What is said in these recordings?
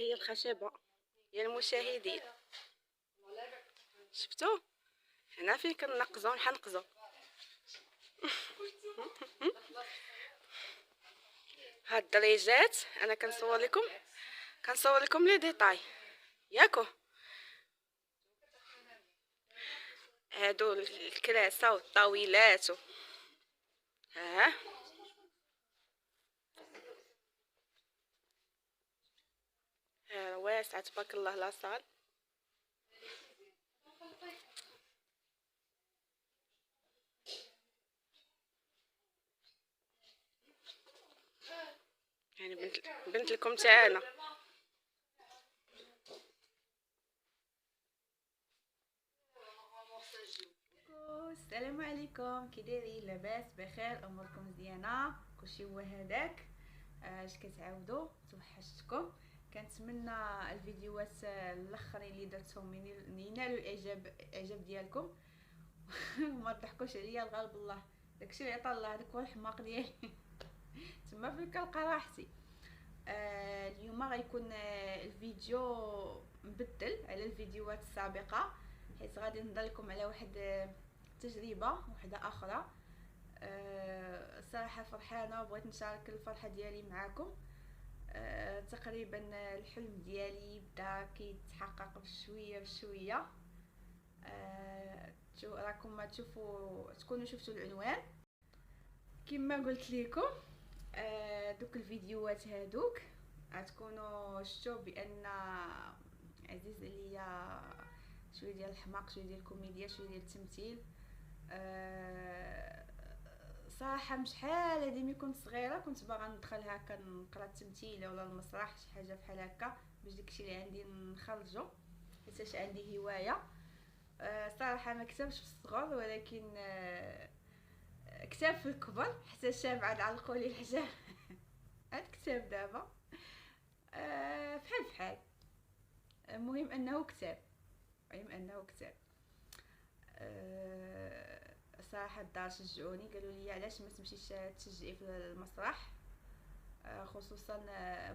هي الخشبة يا المشاهدين. شفتوا هنا فين كنقزو نحنقزو. هاد الدريجات انا كنصور لكم لي ديتاي ياكو. هادو الكراسة والطاولات ها واسعة تبارك الله لاصال. يعني بنت لكم تاعنا. السلام عليكم، كي دايرين؟ لاباس بخير؟ اموركم مزيانه؟ كلشي هو هذاك. اش كتعاودوا؟ توحشتكم. كنتمنى الفيديوهات الاخرين اللي درتهم ينالوا الاعجاب ديالكم. وما تضحكوش عليا الغالب الله، داكشي اللي عطا الله، هذاك هو الحماق ديالي. تما فين كنلقى راحتي. اليوم غيكون الفيديو مبدل على الفيديوهات السابقه، حيت غادي نهضر لكم على واحد تجربه وحده اخرى. صراحه فرحانه وبغيت نشارك الفرحه ديالي معاكم. تقريبا الحلم ديالي بدا كيتحقق بشويه بشويه. راكم ما تكونوا شفتوا العنوان. كما قلت لكم دوك الفيديوهات هادوك غتكونوا شفتوا بان عزيز عليا شويه ديال الحماق، شويه ديال الكوميديا، شويه ديال التمثيل. صراحه مش شحال هادي ملي كنت صغيره كنت باغا ندخل هكا نقرا التمثيل ولا المسرح، شي حاجه بحال هكا باش داكشي اللي عندي نخرجو، حيت عندي هوايه. صراحه ما كتبش في الصغر، ولكن كتاب في الكبر حتى الشاب عاد علقوا لي الحجاب. هاد كتاب دابا بحال المهم انه كتاب. صراحه الدار شجعوني، قالوا لي علاش ما تمشيش تشجعي في المسرح. خصوصا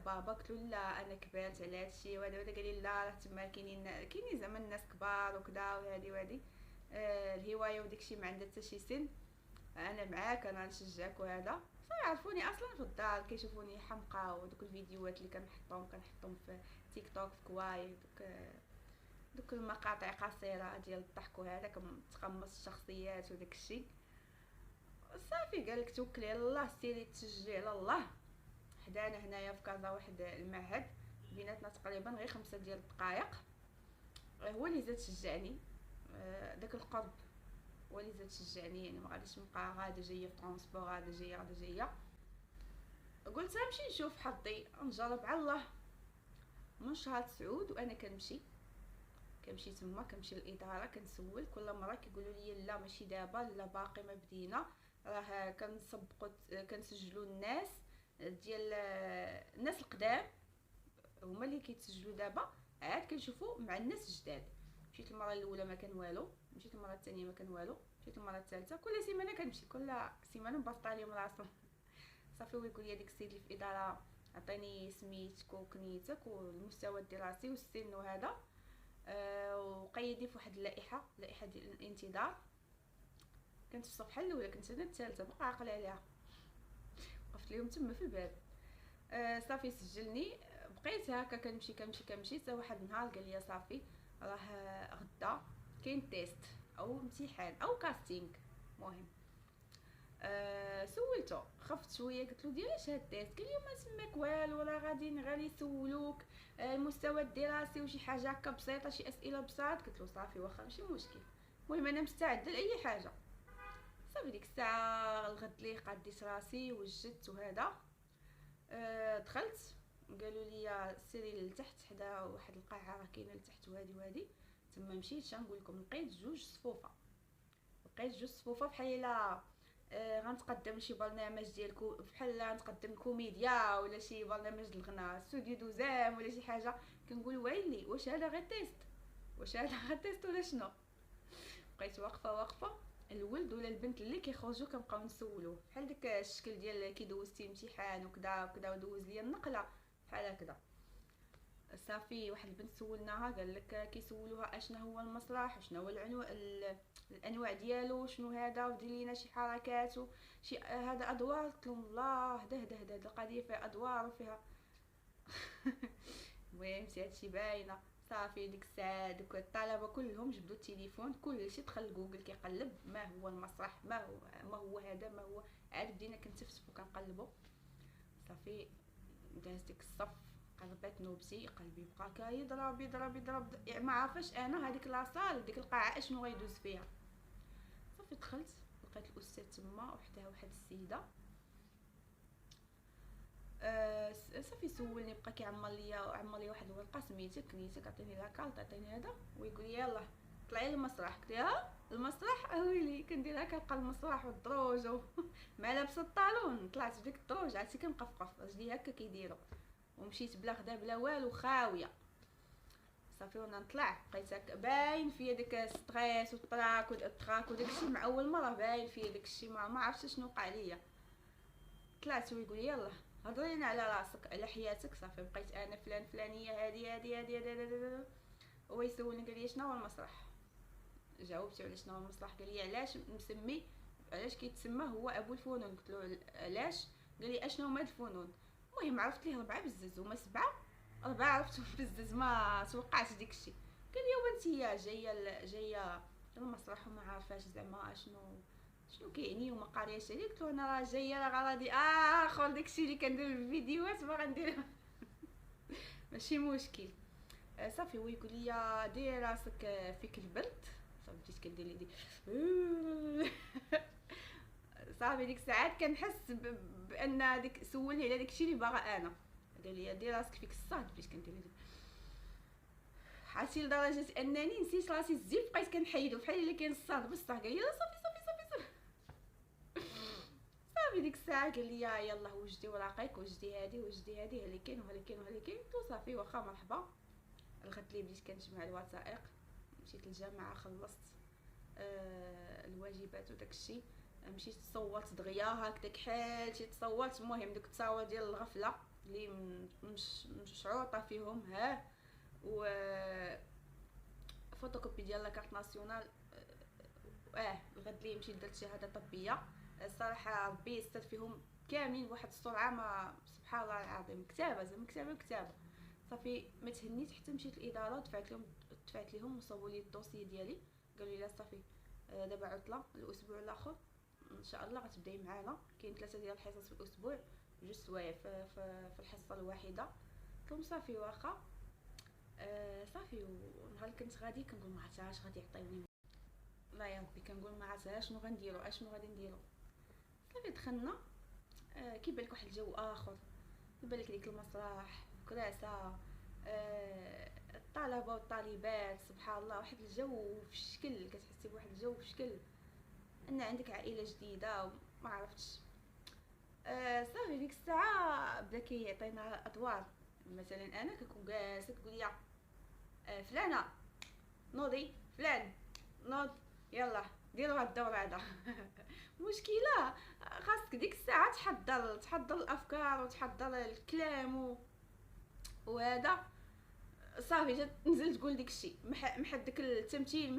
بابا، قلت له لا انا كبرت على هادشي، وهذا قال لي لا راه تما كاينين زعما الناس كبار وكذا وهادي الهوايه وداكشي ما عندها حتى شي سن. انا معاك، انا نشجعك. وهذا يعرفوني اصلا في الدار، كيشوفوني حمقى، ودوك الفيديوهات اللي كنحطهم في تيك توك، في كواي، دوك المقاطع قصيره ديال الضحك وهذا كنتقمص الشخصيات وداك الشيء. صافي قالك توكلي على الله، سيري تشجعي على الله. حدانا هنايا في كازا واحد المعهد، بيناتنا تقريبا غير 5 ديال الدقائق. هو اللي زاد شجعني، داك القرب هو اللي زاد شجعني. يعني ما غاديش نبقى غادا جايه في طرونسبور، غادا جايه. قلت نمشي نشوف حظي، نجرب على الله. من شهر 9 وانا كنمشي تما، كنمشي للاداره، كنسول كل مره كيقولوا لي لا ماشي دابا، لا باقي ما بدينا، راه كنسبقوا كنسجلوا الناس ديال الناس القدام، هما اللي كيتسجلوا دابا، عاد كنشوفوا مع الناس الجداد. مشيت المره الاولى ما كان والو، مشيت المره الثانيه ما كان والو، مشيت المره الثالثه. كل سيمانه كنمشي، كل سيمانه مبسطه عليهم راسهم. صافي هو يقول لي هذيك السيد اللي في الاداره عطيني سميتك وكنيتك والمستوى الدراسي والسن وهذا، وقيدي في واحد اللائحه ديال الانتظار. كنت في الصفحه الاولى، كنت انا الثالثه باقا عاقله عليها. وقفت لهم تما في الباب. صافي سجلني، بقيت هكا كنمشي حتى واحد النهار قال لي صافي راه غدا كاين تيست او امتحان او كاستينغ. المهم سولته، خفت شويه، قلت له ديال اش هاد التيست؟ قال لي ما سماك والو، راه غادي يسولوك المستوى الدراسي وشي حاجه هكا بسيطه، شي اسئله بساط. قلت له صافي واخا ماشي مشكل، المهم انا مستعده لاي حاجه. صافي ديك الساعه الغد لي قاديت راسي وجدت وهذا. دخلت، قالوا لي سيري لتحت حدا واحد القاعه راه كاينه لتحت وهادي. تما مشيت، شنقول لكم، لقيت جوج صفوفه بحال غنتقدم لشي برنامج ديالكم، بحال غنتقدم كوميديا ولا شي برنامج الغناء، استوديو دوزام ولا شي حاجه. كنقول ويلي واش هذا غير تيست ولا شنو؟ بقيت واقفه، الولد ولا البنت اللي كيخرجوا كنبقاو نسولوه بحال داك الشكل ديال كي دوزتي امتحان وكذا ودوز ليا النقله بحال هكذا. صافي واحد البنت سولناها، قال لك كيسولوها اشنا هو المسرح وشنو هو الانواع ديالو شنو هذا، ودير لينا شي حركات وشي هذا ادوار. قلت لهم الله هدا القضيه فيها ادوار وفيها المهم هادشي باينه. صافي ديك الساعه دوك الطلبه كلهم جبدوا التليفون، كلشي دخل جوجل كيقلب ما هو المسرح، ما هو هذا، ما هو. عاد بدينا كنتفتفوا كنقلبوا. صافي داز ديك الصف، قلبت نوبتي، قلبي بقى كيضرب يضرب يضرب، يعني ما عارفاش انا هذيك لاصال ديك القاعه اشنو غيدوز فيها. صافي دخلت لقيت الاستاذ تما وحدها واحد السيده. صافي سولني، بقى عمر لي واحد الورقه سميتك نيتك، عطيني لاكارت، عطيني هذا، ويقول لي يلاه طلعي للمسرح. قلت ها المسرح اويلي كندير هكا، لقى المسرح والدروج مع لابسه الطالون. طلعت بديك الدروج عرفتي كنقفقف رجلي هكا كيديروا، ومشيت بلا غدا بلا والو خاويه. صافي وانا نطلع بقيت هكا باين فيا داك ستريس والتراك وداكشي، مع اول مره باين فيا داكشي، ما عرفتش شنو وقع ليا. طلعت ويقول يلا هضري لنا على راسك على حياتك. صافي بقيت انا فلان فلانيه هادي هو يسولني قال لي شنو هو المسرح. جاوبت على شنو هو المسرح، قال لي علاش مسمي، علاش كيتسمى هو ابو الفنون. قلت له علاش، قال لي اشنو هما الفنون. المهم عرفت ليه 4 بزز هما 7، 4 عرفتهم بزز، ما توقعتش داكشي. قال لي وانتيا جايه المسرح وما عارفاش زعما شنو كيعني وما قارياش عليه. قلت له انا راه جايه راه غادي اخر داكشي اللي كندير في الفيديوهات ما غندير ماشي مشكل. صافي هو يقول لي دير راسك فيك البرد. صافي بديت كندير لي دي صافي ديك الساعات كنحس بان ديك سولني على داكشي اللي باغا انا. قال لي دير راسك فيك الصهد، بديت كندير لي عرفتي لدرجه انني نسيت راسي الزيف، بقيت كنحيدو بحال اللي كاين الصهد بصح. قال لي صافي صافي ديك الساعه قال لي يلا وجدي وراقيك، وجدي هادي وجدي هادي، هالي كاين وهالي كاين وهالي كاين. قلت صافي واخا مرحبا. الغد اللي بديت كنجمع الوثائق، مشيت للجامعه خلصت الواجبات وداكشي، مشيت تصورت دغيا هكداك حالتي تصورت. المهم دوك التصاور ديال الغفله اللي مش عوطه فيهم و فوتوكوبي ديال لاكارت ناسيونال. الغد اللي مشيت درت شهاده طبيه. الصراحه ربي يستر فيهم كاملين بواحد السرعه، ما سبحان الله العظيم، كتابه زعما كتابه. صافي ما تهنيت حتى مشيت للاداره ودفعت لهم وصاوبوا لي الدوسي ديالي. قالوا لي لا صافي دابا عطله الاسبوع الاخر ان شاء الله غتبداي معانا، كاين 3 ديال الحصص في الاسبوع، 2 سوايع في الحصه الواحده. قلت لهم صافي واخا. صافي ونهار كنت غادي كنقول ما عرفتش غادي يعطيوني، لا يا ربي كنقول ما عرفتش شنو غنديرو اشنو غادي نديرو. صافي دخلنا. كيبان لك واحد الجو اخر، كيبان لك ديك المسرح كراسه، الطلبه والطالبات، سبحان الله واحد الجو في الشكل، كتحسي بواحد الجو في الشكل ان عندك عائله جديده وما عرفتش. صافي ديك الساعه بدا كيعطينا ادوار. مثلا انا كنكون جالسه تقول لي فلانه نوضي، فلان نوض، يلا ديروا هاد الدور هذا مشكله. خاصك ديك الساعه تحضر الافكار وتحضر الكلام وهذا. صافي جات نزل تقول ديك الشيء محدك التمثيل،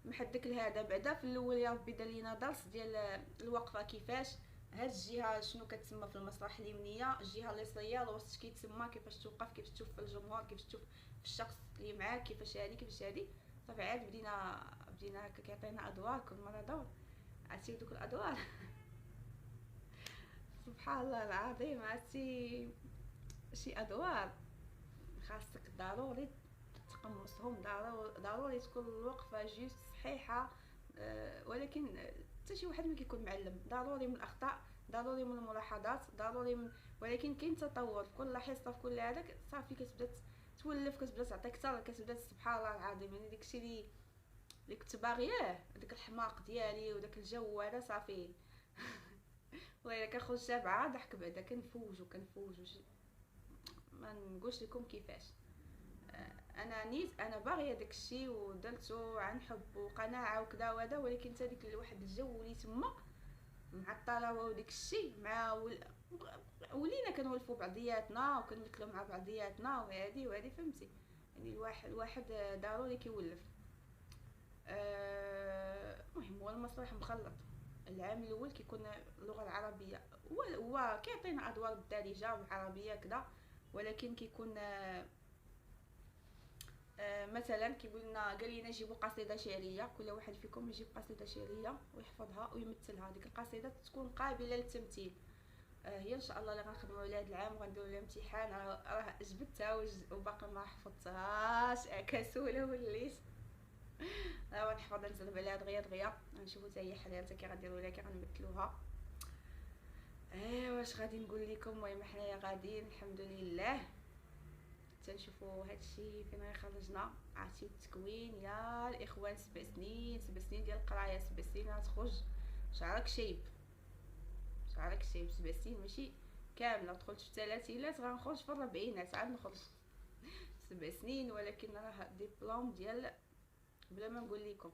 محدك الهذا. بعدا في الاول يا ربي دار لينا درس ديال الوقفه، كيفاش هاد الجهه شنو كتسمى في المسرح اليمنيه، الجهه اليسريه الوسط كيتسمى، كيفاش توقف، كيفاش تشوف في الجمهور، كيفاش تشوف في الشخص اللي معاك، كيفاش هادي. صافي عاد بدينا هكا كيعطينا ادوار كل مره دور. عرفتي دوك الادوار سبحان الله العظيم، عرفتي شي ادوار خاصك ضروري تقمصهم، ضروري تكون الوقفه جوست صحيحه. ولكن حتى شي واحد ما كيكون معلم، ضروري من الاخطاء، ضروري من الملاحظات، ضروري من، ولكن كاين تطور في كل حصه في كل هذاك. صافي كتبدا تولف، كتبدا تعطي اكثر، كتبدا سبحان الله العظيم. يعني داكشي اللي كنت باغياه، داك الحماق ديالي وداك الجو هذا صافي والله الا كنخرج سابعه ضحك بعدا كنفوجو ما نقولش لكم كيفاش. انا باغيه داكشي ودرتو عن حب وقناعه وكذا وهذا، ولكن حتى ديك الواحد الجو اللي تما مع الطلبه وداك الشيء مع ولينا كنولفوا بعضياتنا وكنمثلوا مع بعضياتنا وهذه فهمتي. يعني الواحد ضروري كيولف. المهم هو المسرح مخلط. العام الاول كيكون اللغه العربيه، هو كيعطينا ادوار بالدارجه بالعربيه كذا، ولكن كيكون مثلا كيقول لنا قال لنا جيبوا قصيده شعريه، كل واحد فيكم يجيب قصيده شعريه ويحفظها ويمثلها. ديك القصيده تكون قابله للتمثيل. هي ان شاء الله اللي غنخدموا عليها هذا العام وغنديروا لها امتحان. راه جبدتها وباقي ما حفظتهاش، كسوله وليت. غنحفظ نزل عليها دغيا غنشوفوا حتى هي حلال حتى كي غنديروا لها كي غنمثلوها. واش غادي نقول لكم؟ المهم حنايا غاديين الحمد لله تنشوفوا هادشي فين غيخرجنا. عرفتي التكوين يا الاخوان، 7 سنين ديال القرايه، 7 سنين غتخرج شعرك شايب، شعرك شايب. 7 سنين ماشي كامله، دخلت في الثلاثينات غنخرج في الربعينات عاد نخرج. 7 سنين، ولكن راه ديبلوم ديال بلا ما نقول لكم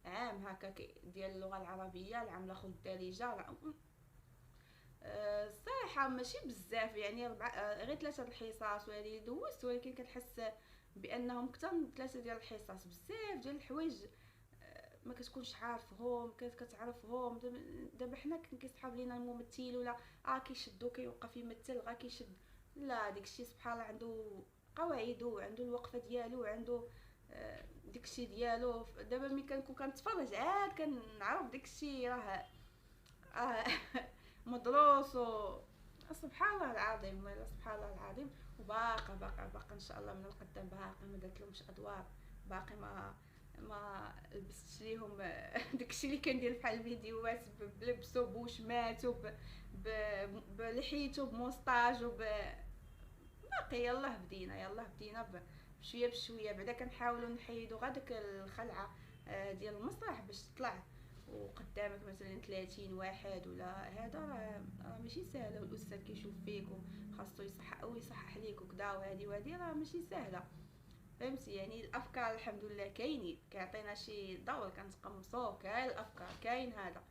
عام هكا ديال اللغه العربيه، العام الاخر الدارجه. الصراحه ماشي بزاف يعني غير 3 الحصص وهذه دوزت، ولكن كنحس بانهم اكثر من 3 ديال الحصص. بزاف ديال الحوايج ما كتكونش عارفهم، كتعرفهم. دابا حنا كيصحاب لينا الممثل ولا كيشدو كيوقف يمثل كيشد. لا داكشي سبحان الله عنده قواعده، عنده الوقفه ديالو، عنده داكشي ديالو. دابا ملي كنكون كنتفرج عاد كنعرف داكشي راه مدروس سبحان الله العظيم، سبحان الله العظيم. وباقا ان شاء الله من القدام باقي ما درتلهمش ادوار، باقي ما لبستش ليهم داكشي اللي كندير بحال الفيديوهات بلبسو بوشمات بلحيتو بموسطاج باقي. يلاه بدينا بشويه بشويه. بعدا كنحاولوا نحيدوا غير داك الخلعه ديال المسرح باش تطلع وقدامك مثلا 30 واحد ولا هذا. راه ماشي سهله، والاستاذ كيشوف فيك وخاصو يصحح ليك وكذا، وهذه راه ماشي سهله فهمتي. يعني الافكار الحمد لله كاينين، كيعطينا شي دور كنتقمصوه. كاين الافكار، كاين هذا،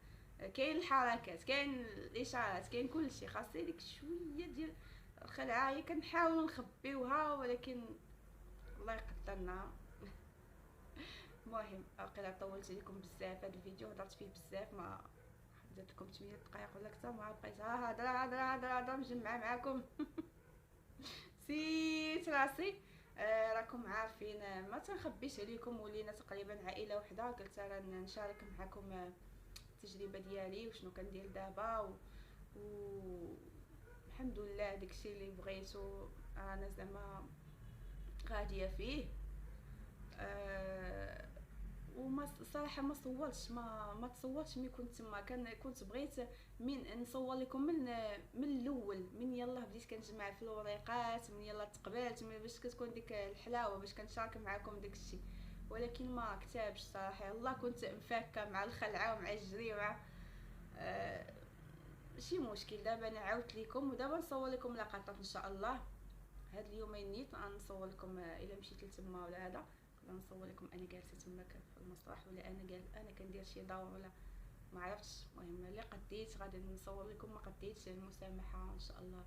كاين الحركات، كاين الاشارات، كاين كلشي. خاص ديك شويه ديال الخلعه هي كنحاولوا نخبيوها، ولكن الله يقدرنا. المهم واقيلا طولت عليكم بزاف هذا الفيديو، هضرت فيه بزاف، ما درت لكم 8 دقائق ولا اكثر. ما بقيت هضره مجمعه معاكم. نسيت راسي. راكم عارفين ما تنخبيش عليكم، ولينا تقريبا عائله وحده. قلت راه نشارك معكم التجربه ديالي وشنو كندير دابا الحمد لله داكشي اللي بغيتو انا زعما غاديه فيه. وما صراحه ما تصورتش ملي كنت تما. كنت بغيت من نصور لكم من الاول، من يلا بديت كنجمع في الوريقات، من يلا تقبلت باش كتكون ديك الحلاوه باش كنشارك معكم داكشي. ولكن ما كتابش صراحه. يلا كنت مفاكه مع الخلعه ومع الجري ومع ماشي مشكل. دابا انا عاودت لكم ودابا نصور لكم لقطات ان شاء الله. هاد اليومين نيت غنصور لكم الا مشيت لتما ولا هذا، نصور لكم انا جالسه تما في المسرح، ولا انا كندير شي دور ولا ما عرفتش. المهم اللي قديت غادي نصور لكم، ما قديتش المسامحه ان شاء الله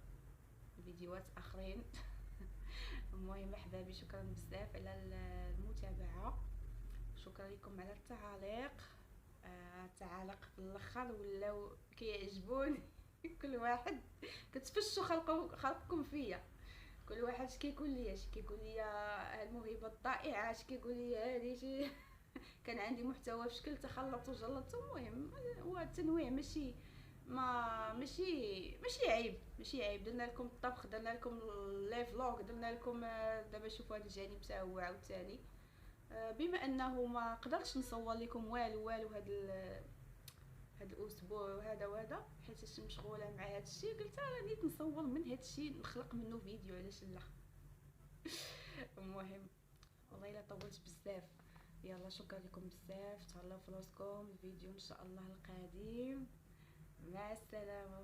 فيديوهات اخرين. المهم احبابي شكرا بزاف على المتابعه، شكرا لكم على التعاليق. التعاليق في الاخر ولاو كيعجبوني. كل واحد كتفشوا خلقكم فيا. كل واحد كيقول لي الموهبه الضائعه، كيقول لي هذه كان عندي محتوى في شكل تخلط وجلط. المهم هو التنويع ماشي عيب. درنا لكم الطبخ، درنا لكم لي فلوغ، درنا لكم دابا شوفوا هذا الجانب تا هو عاوتاني. بما انه ما قدرتش نصور لكم والو هاد الاسبوع وهذا حيت مشغوله مع هاد الشيء، قلت راني نصور من هاد الشيء نخلق منه فيديو، علاش لا. المهم والله الا طولت بزاف. يلا شكرا لكم بزاف، تهلاو في راسكم. الفيديو ان شاء الله القادم. مع السلامه.